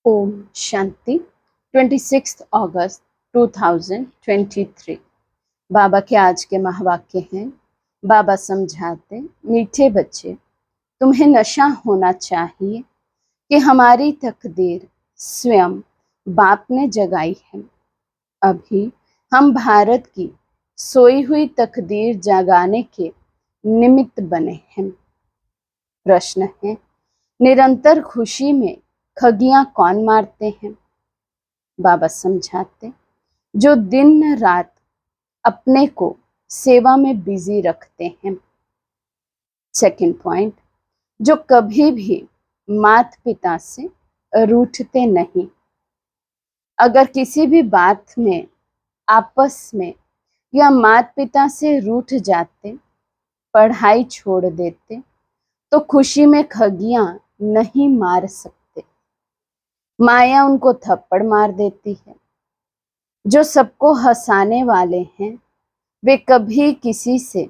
ओम शांति 26 अगस्त 2023। बाबा के आज के महावाक्य हैं। बाबा समझाते, मीठे बच्चे, तुम्हें नशा होना चाहिए कि हमारी तकदीर स्वयं बाप ने जगाई है। अभी हम भारत की सोई हुई तकदीर जगाने के निमित्त बने हैं। प्रश्न है, निरंतर खुशी में खगियां कौन मारते हैं? बाबा समझाते, जो दिन रात अपने को सेवा में बिजी रखते हैं। सेकंड पॉइंट, जो कभी भी माता पिता से रूठते नहीं। अगर किसी भी बात में आपस में या माता पिता से रूठ जाते, पढ़ाई छोड़ देते, तो खुशी में खगियां नहीं मार सकते। माया उनको थप्पड़ मार देती है। जो सबको हंसाने वाले हैं, वे कभी किसी से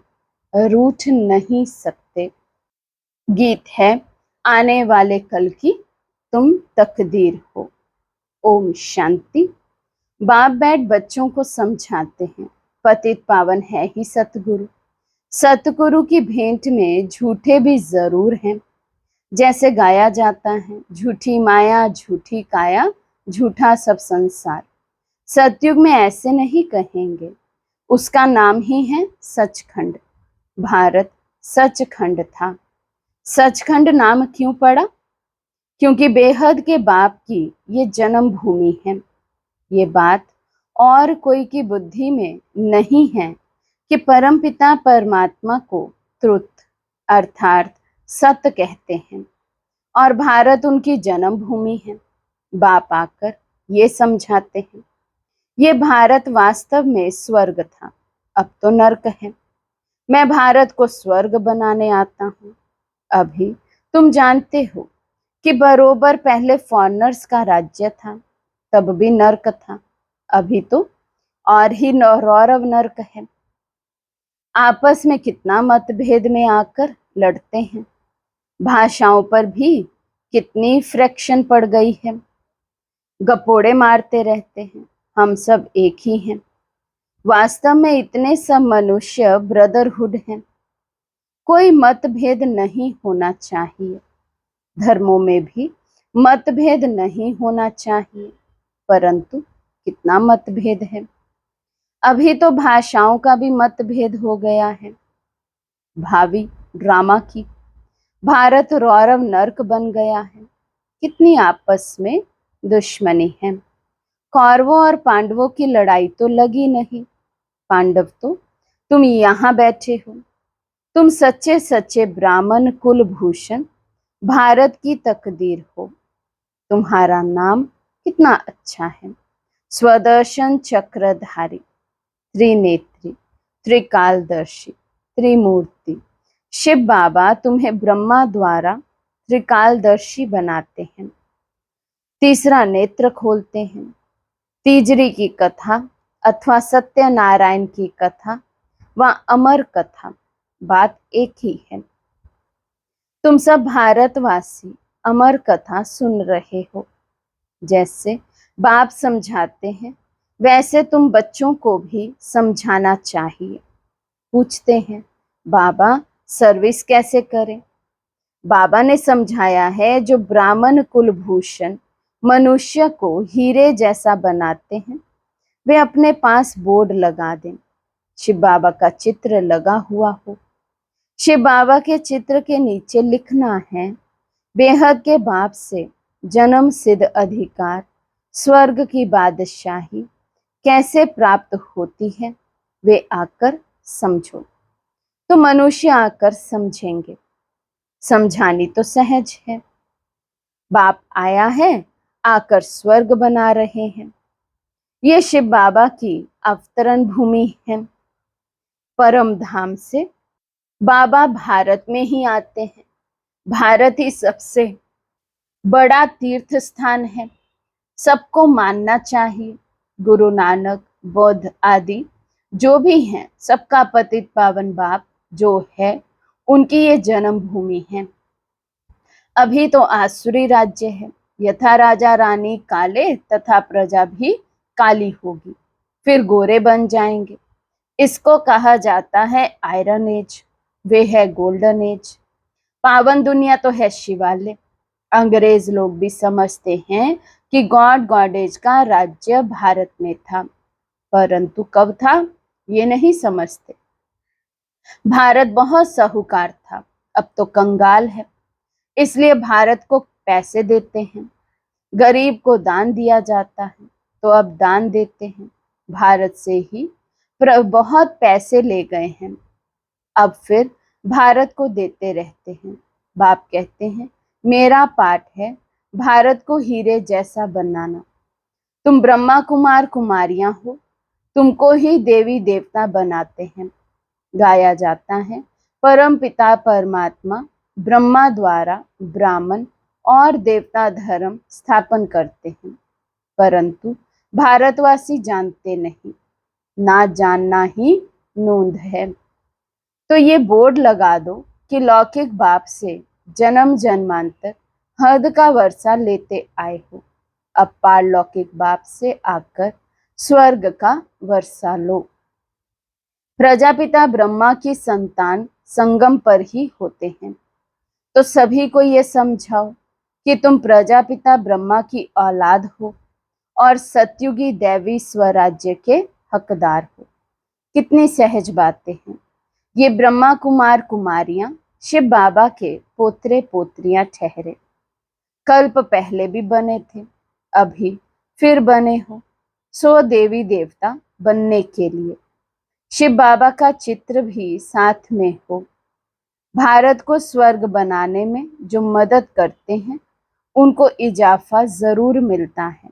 रूठ नहीं सकते। गीत है, आने वाले कल की तुम तकदीर हो। ओम शांति। बाप बैठ बच्चों को समझाते हैं, पतित पावन है ही सतगुरु। सतगुरु की भेंट में झूठे भी जरूर हैं। जैसे गाया जाता है, झूठी माया झूठी काया, झूठा सब संसार। सतयुग में ऐसे नहीं कहेंगे। उसका नाम ही है सचखंड। भारत सचखंड था। सचखंड नाम क्यों पड़ा? क्योंकि बेहद के बाप की ये जन्म भूमि है। ये बात और कोई की बुद्धि में नहीं है कि परमपिता परमात्मा को त्रुत अर्थात सत्य कहते हैं और भारत उनकी जन्म भूमि है। बाप आकर ये समझाते हैं, ये भारत वास्तव में स्वर्ग था, अब तो नर्क है। मैं भारत को स्वर्ग बनाने आता हूँ। अभी तुम जानते हो कि बरोबर पहले फॉरेनर्स का राज्य था, तब भी नर्क था। अभी तो और ही रौरव नर्क है। आपस में कितना मतभेद में आकर लड़ते हैं। भाषाओं पर भी कितनी फ्रैक्शन पड़ गई है। गपोड़े मारते रहते हैं, हम सब एक ही हैं। वास्तव में इतने सब मनुष्य ब्रदरहुड हैं। कोई मतभेद नहीं होना चाहिए। धर्मों में भी मतभेद नहीं होना चाहिए, परंतु कितना मतभेद है। अभी तो भाषाओं का भी मतभेद हो गया है। भावी ड्रामा की भारत रौरव नर्क बन गया है। कितनी आपस में दुश्मनी है। कौरवों और पांडवों की लड़ाई तो लगी नहीं। पांडव तो तुम यहाँ बैठे हो। तुम सच्चे सच्चे ब्राह्मण कुलभूषण भारत की तकदीर हो। तुम्हारा नाम कितना अच्छा है, स्वदर्शन चक्रधारी, त्रिनेत्री, त्रिकालदर्शी, त्रिमूर्ति। शिव बाबा तुम्हें ब्रह्मा द्वारा त्रिकालदर्शी बनाते हैं। तीसरा नेत्र खोलते हैं। तीजरी की कथा अथवा सत्यनारायण की कथा व अमर कथा, बात एक ही है। तुम सब भारतवासी अमर कथा सुन रहे हो। जैसे बाप समझाते हैं, वैसे तुम बच्चों को भी समझाना चाहिए। पूछते हैं, बाबा सर्विस कैसे करें? बाबा ने समझाया है, जो ब्राह्मण कुलभूषण मनुष्य को हीरे जैसा बनाते हैं, वे अपने पास बोर्ड लगा दें, शिव बाबा का चित्र लगा हुआ हो। शिव बाबा के चित्र के नीचे लिखना है, बेहद के बाप से जन्म सिद्ध अधिकार, स्वर्ग की बादशाही कैसे प्राप्त होती है, वे आकर समझो। तो मनुष्य आकर समझेंगे। समझानी तो सहज है। बाप आया है, आकर स्वर्ग बना रहे हैं। ये शिव बाबा की अवतरण भूमि है। परम धाम से बाबा भारत में ही आते हैं। भारत ही सबसे बड़ा तीर्थ स्थान है, सबको मानना चाहिए। गुरु नानक, बौद्ध आदि जो भी हैं, सबका पतित पावन बाप जो है, उनकी ये जन्म भूमि है। अभी तो आसुरी राज्य है, यथा राजा रानी काले तथा प्रजा भी काली होगी, फिर गोरे बन जाएंगे। इसको कहा जाता है आयरन एज, वे है गोल्डन एज। पावन दुनिया तो है शिवालय। अंग्रेज लोग भी समझते हैं कि गॉड गॉडेज का राज्य भारत में था, परंतु कब था ये नहीं समझते। भारत बहुत साहूकार था, अब तो कंगाल है, इसलिए भारत को पैसे देते हैं। गरीब को दान दिया जाता है, तो अब दान देते हैं। भारत से ही बहुत पैसे ले गए हैं, अब फिर भारत को देते रहते हैं। बाप कहते हैं मेरा पाठ है भारत को हीरे जैसा बनाना। तुम ब्रह्मा कुमार कुमारियां हो, तुमको ही देवी देवता बनाते हैं। गाया जाता है परम पिता परमात्मा ब्रह्मा द्वारा ब्राह्मण और देवता धर्म स्थापन करते हैं, परंतु भारतवासी जानते नहीं। ना जानना ही नोंद है। तो ये बोर्ड लगा दो कि लौकिक बाप से जन्म जन्मांतर हद का वर्षा लेते आए हो, अब पारलौकिक बाप से आकर स्वर्ग का वर्षा लो। प्रजापिता ब्रह्मा की संतान संगम पर ही होते हैं, तो सभी को ये समझाओ कि तुम प्रजापिता ब्रह्मा की औलाद हो और सतयुगी दैवी स्वराज्य के हकदार हो। कितनी सहज बातें हैं। ये ब्रह्मा कुमार कुमारियां शिव बाबा के पोतरे पोत्रियां ठहरे। कल्प पहले भी बने थे, अभी फिर बने हो, सो देवी देवता बनने के लिए। शिव बाबा का चित्र भी साथ में हो। भारत को स्वर्ग बनाने में जो मदद करते हैं उनको इजाफा जरूर मिलता है।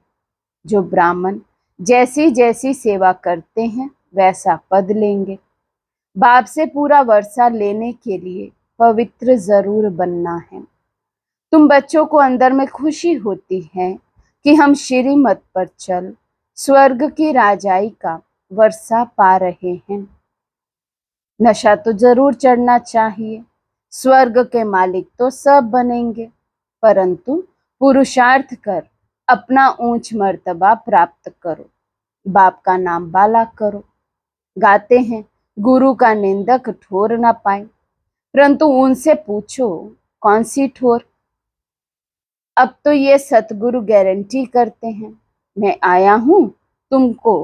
जो ब्राह्मण जैसी जैसी सेवा करते हैं वैसा पद लेंगे। बाप से पूरा वर्षा लेने के लिए पवित्र जरूर बनना है। तुम बच्चों को अंदर में खुशी होती है कि हम श्रीमत पर चल स्वर्ग की राजाई का वर्षा पा रहे हैं। नशा तो जरूर चढ़ना चाहिए। स्वर्ग के मालिक तो सब बनेंगे, परंतु पुरुषार्थ कर अपना ऊंच मर्तबा प्राप्त करो, बाप का नाम बाला करो। गाते हैं गुरु का निंदक ठोर ना पाए, परंतु उनसे पूछो कौन सी ठोर। अब तो ये सतगुरु गारंटी करते हैं मैं आया हूं तुमको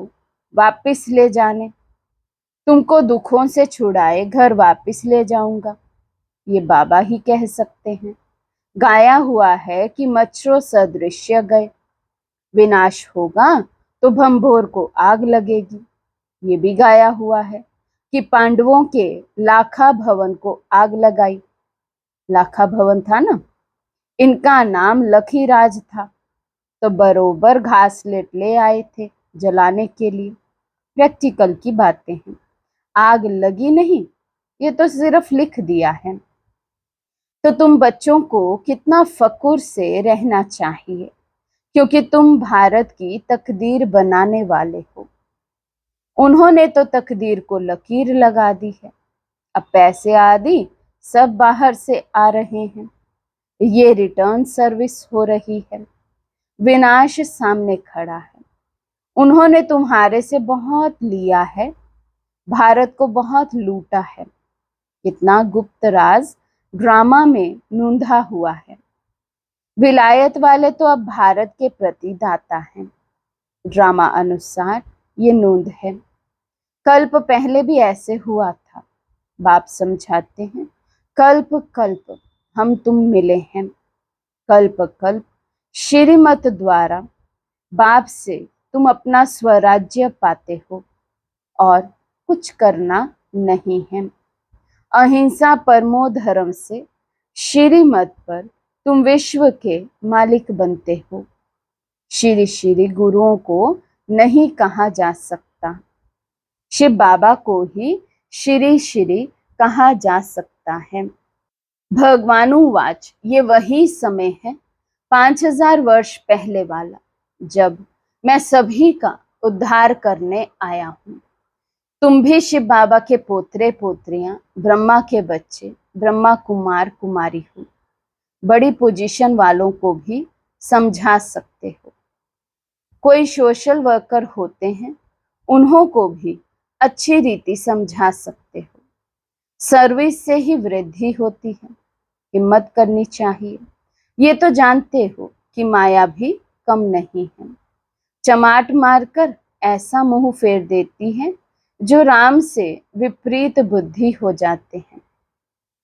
वापस ले जाने, तुमको दुखों से छुड़ाए घर वापस ले जाऊंगा। ये बाबा ही कह सकते हैं। गाया हुआ है कि मच्छरों सदृश्य गए, विनाश होगा तो भंभोर को आग लगेगी। ये भी गाया हुआ है कि पांडवों के लाखा भवन को आग लगाई। लाखा भवन था ना, इनका नाम लखीराज था, तो बरोबर घासलेट ले आए थे जलाने के लिए। प्रैक्टिकल की बातें हैं, आग लगी नहीं, ये तो सिर्फ लिख दिया है। तो तुम बच्चों को कितना फक्र से रहना चाहिए, क्योंकि तुम भारत की तकदीर बनाने वाले हो। उन्होंने तो तकदीर को लकीर लगा दी है, अब पैसे आदि सब बाहर से आ रहे हैं। ये रिटर्न सर्विस हो रही है, विनाश सामने खड़ा है। उन्होंने तुम्हारे से बहुत लिया है, भारत को बहुत लूटा है। कितना गुप्त राज ड्रामा में नूंधा हुआ है। विलायत वाले तो अब भारत के प्रति दाता हैं। ड्रामा अनुसार ये नोंद है। कल्प पहले भी ऐसे हुआ था। बाप समझाते हैं कल्प कल्प हम तुम मिले हैं। कल्प कल्प श्रीमत द्वारा बाप से तुम अपना स्वराज्य पाते हो और कुछ करना नहीं है। अहिंसा परमो धर्म से श्रीमत पर तुम विश्व के मालिक बनते हो। श्री श्री गुरुओं को नहीं कहा जा सकता, शिव बाबा को ही श्री श्री कहा जा सकता है। भगवानुवाच, ये वही समय है 5000 वर्ष पहले वाला, जब मैं सभी का उद्धार करने आया हूँ। तुम भी शिव बाबा के पोतरे पोत्रियां, ब्रह्मा के बच्चे, ब्रह्मा कुमार कुमारी हो। बड़ी पोजीशन वालों को भी समझा सकते हो। कोई सोशल वर्कर होते हैं, उन्हों को भी अच्छी रीति समझा सकते हो। सर्विस से ही वृद्धि होती है, हिम्मत करनी चाहिए। ये तो जानते हो कि माया भी कम नहीं है, चमाट मारकर ऐसा मुंह फेर देती है जो राम से विपरीत बुद्धि हो जाते हैं।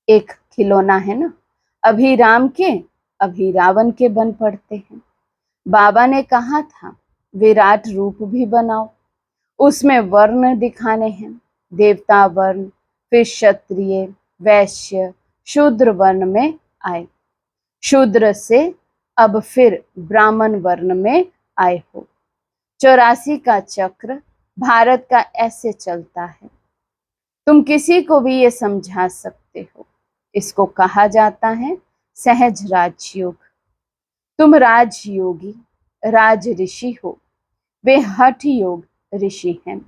एक खिलौना है ना, अभी राम के अभी रावण के बन पड़ते हैं। बाबा ने कहा था विराट रूप भी बनाओ, उसमें वर्ण दिखाने हैं, देवता वर्ण, फिर क्षत्रिय, वैश्य, शूद्र वर्ण में आए, शूद्र से अब फिर ब्राह्मण वर्ण में आए हो। 84 का चक्र भारत का ऐसे चलता है। तुम किसी को भी ये समझा सकते हो। इसको कहा जाता है सहज राजयोग। तुम राजयोगी, राज ऋषि हो, वे हठ योग ऋषि हैं।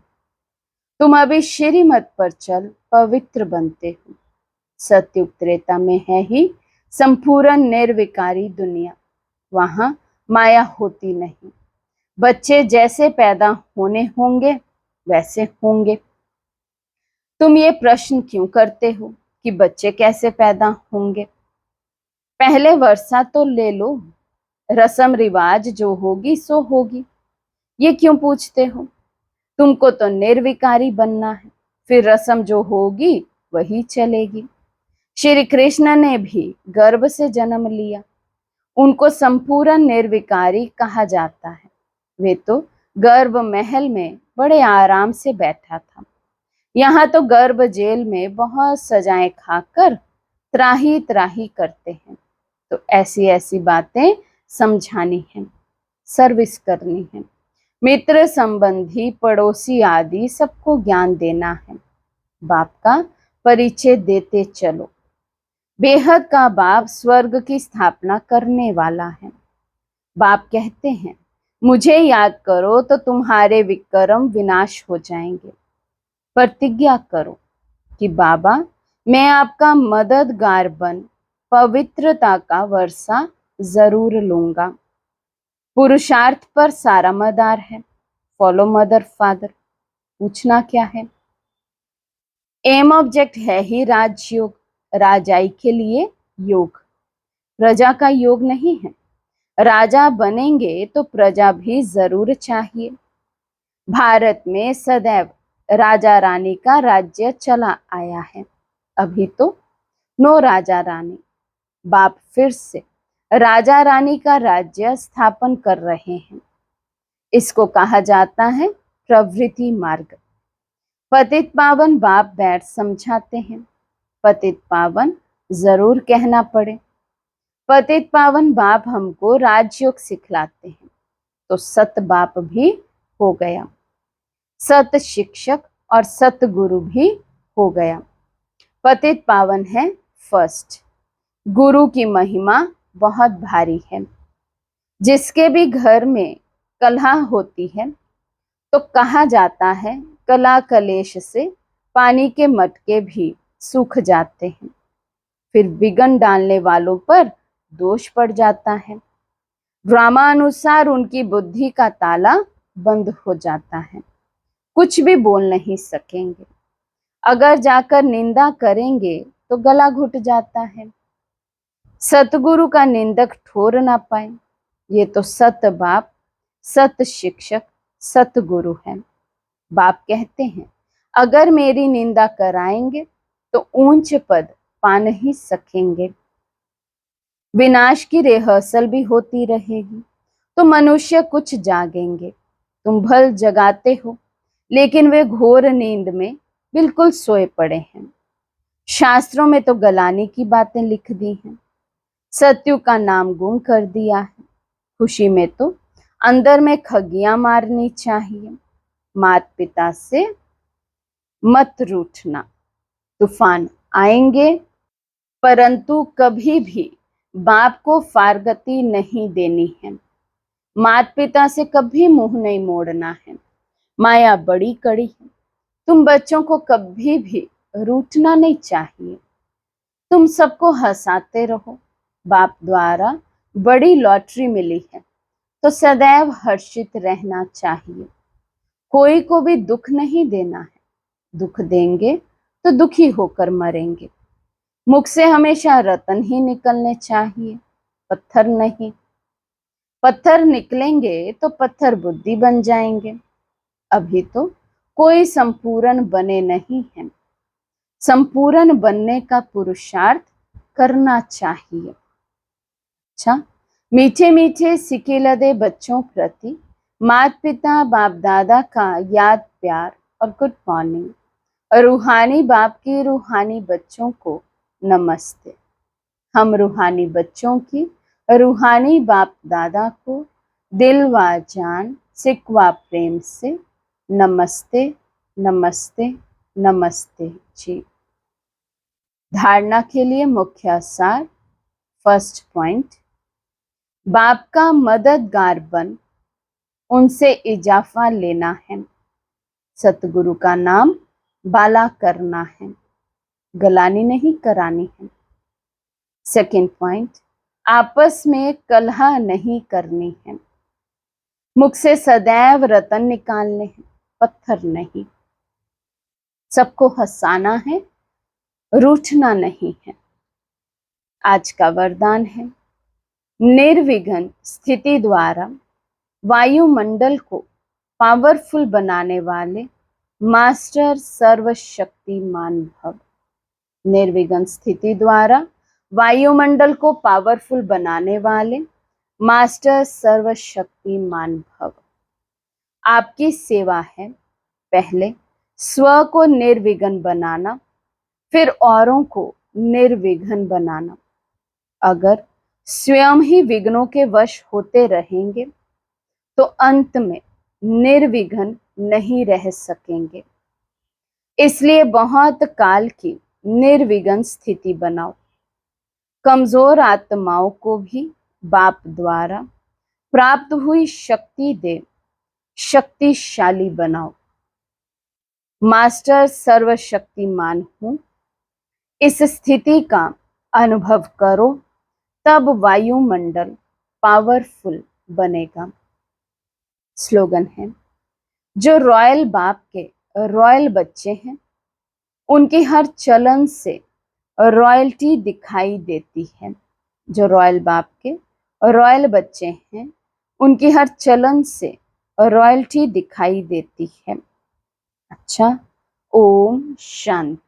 तुम अभी श्रीमत पर चल पवित्र बनते हो। सत्युग त्रेता में है ही संपूर्ण निर्विकारी दुनिया, वहां माया होती नहीं। बच्चे जैसे पैदा होने होंगे वैसे होंगे। तुम ये प्रश्न क्यों करते हो कि बच्चे कैसे पैदा होंगे? पहले वर्षा तो ले लो, रस्म रिवाज जो होगी सो होगी। ये क्यों पूछते हो? तुमको तो निर्विकारी बनना है, फिर रस्म जो होगी वही चलेगी। श्री कृष्ण ने भी गर्भ से जन्म लिया, उनको संपूर्ण निर्विकारी कहा जाता है। वे तो गर्भ महल में बड़े आराम से बैठा था, यहाँ तो गर्भ जेल में बहुत सजाएं खाकर त्राही त्राही करते हैं। तो ऐसी ऐसी बातें समझानी है, सर्विस करनी है, मित्र संबंधी पड़ोसी आदि सबको ज्ञान देना है। बाप का परिचय देते चलो। बेहद का बाप स्वर्ग की स्थापना करने वाला है। बाप कहते हैं मुझे याद करो तो तुम्हारे विक्रम विनाश हो जाएंगे। प्रतिज्ञा करो कि बाबा मैं आपका मददगार बन पवित्रता का वर्षा जरूर लूंगा। पुरुषार्थ पर सारा मदार है। Follow mother father. पूछना क्या है? एम ऑब्जेक्ट है ही राजयोग, राजाई के लिए योग, प्रजा का योग नहीं है। राजा बनेंगे तो प्रजा भी जरूर चाहिए। भारत में सदैव राजा रानी का राज्य चला आया है, अभी तो नो राजा रानी। बाप फिर से राजा रानी का राज्य स्थापन कर रहे हैं। इसको कहा जाता है प्रवृत्ति मार्ग। पतित पावन बाप बैठ समझाते हैं। पतित पावन जरूर कहना पड़े। पतित पावन बाप हमको राजयोग सिखलाते हैं, तो सत बाप भी हो गया, सत शिक्षक और सत गुरु भी हो गया। पतित पावन है फर्स्ट। गुरु की महिमा बहुत भारी है। जिसके भी घर में कलह होती है तो कहा जाता है कला कलेश से पानी के मटके भी सूख जाते हैं, फिर विघन डालने वालों पर दोष पड़ जाता है। ड्रामा अनुसार उनकी बुद्धि का ताला बंद हो जाता है, कुछ भी बोल नहीं सकेंगे। अगर जाकर निंदा करेंगे तो गला घुट जाता है। सतगुरु का निंदक ठोर ना पाए। ये तो सत बाप, सत शिक्षक, सतगुरु है। बाप कहते हैं अगर मेरी निंदा कराएंगे तो ऊंच पद पा नहीं सकेंगे। विनाश की रिहर्सल भी होती रहेगी तो मनुष्य कुछ जागेंगे। तुम भल जगाते हो, लेकिन वे घोर नींद में बिल्कुल सोए पड़े हैं। शास्त्रों में तो गलाने की बातें लिख दी हैं, सत्यु का नाम गुम कर दिया है। खुशी में तो अंदर में खगियां मारनी चाहिए। माता पिता से मत रूठना। तूफान आएंगे परंतु कभी भी बाप को फारगती नहीं देनी है। माता पिता से कभी मुंह नहीं मोड़ना है। माया बड़ी कड़ी है, तुम बच्चों को कभी भी रूठना नहीं चाहिए। तुम सबको हंसाते रहो। बाप द्वारा बड़ी लॉटरी मिली है तो सदैव हर्षित रहना चाहिए। कोई को भी दुख नहीं देना है, दुख देंगे तो दुखी होकर मरेंगे। मुख से हमेशा रतन ही निकलने चाहिए, पत्थर नहीं। पत्थर निकलेंगे तो पत्थर बुद्धि बन जाएंगे। अभी तो कोई संपूर्ण बने नहीं है, संपूर्ण बनने का पुरुषार्थ करना चाहिए। अच्छा, मीठे मीठे सिके लदे बच्चों प्रति माता पिता बाप दादा का याद प्यार और गुड मॉर्निंग। रूहानी बाप की रूहानी बच्चों को नमस्ते। हम रूहानी बच्चों की रूहानी बाप दादा को दिल व जान सिकवा प्रेम से नमस्ते नमस्ते नमस्ते जी। धारणा के लिए मुख्य सार। फर्स्ट पॉइंट, बाप का मददगार बन उनसे इजाफा लेना है। सतगुरु का नाम बाला करना है, गलानी नहीं करानी है। सेकंड पॉइंट, आपस में कलह नहीं करनी है। मुख से सदैव रतन निकालने हैं, पत्थर नहीं। सबको हंसाना है, रूठना नहीं है। आज का वरदान है, निर्विघ्न स्थिति द्वारा वायुमंडल को पावरफुल बनाने वाले मास्टर सर्वशक्तिमान भव। निर्विघ्न स्थिति द्वारा वायुमंडल को पावरफुल बनाने वाले मास्टर सर्वशक्तिमान भव। आपकी सेवा है पहले स्व को निर्विघ्न बनाना, फिर औरों को निर्विघ्न बनाना। अगर स्वयं ही विघ्नों के वश होते रहेंगे तो अंत में निर्विघ्न नहीं रह सकेंगे। इसलिए बहुत काल की निर्विघ्न स्थिति बनाओ। कमजोर आत्माओं को भी बाप द्वारा प्राप्त हुई शक्ति दे शक्तिशाली बनाओ। मास्टर सर्वशक्तिमान हूं, इस स्थिति का अनुभव करो, तब वायुमंडल पावरफुल बनेगा। स्लोगन है, जो रॉयल बाप के रॉयल बच्चे हैं उनकी हर चलन से रॉयल्टी दिखाई देती है। जो रॉयल बाप के रॉयल बच्चे हैं उनकी हर चलन से रॉयल्टी दिखाई देती है। अच्छा, ओम शांति।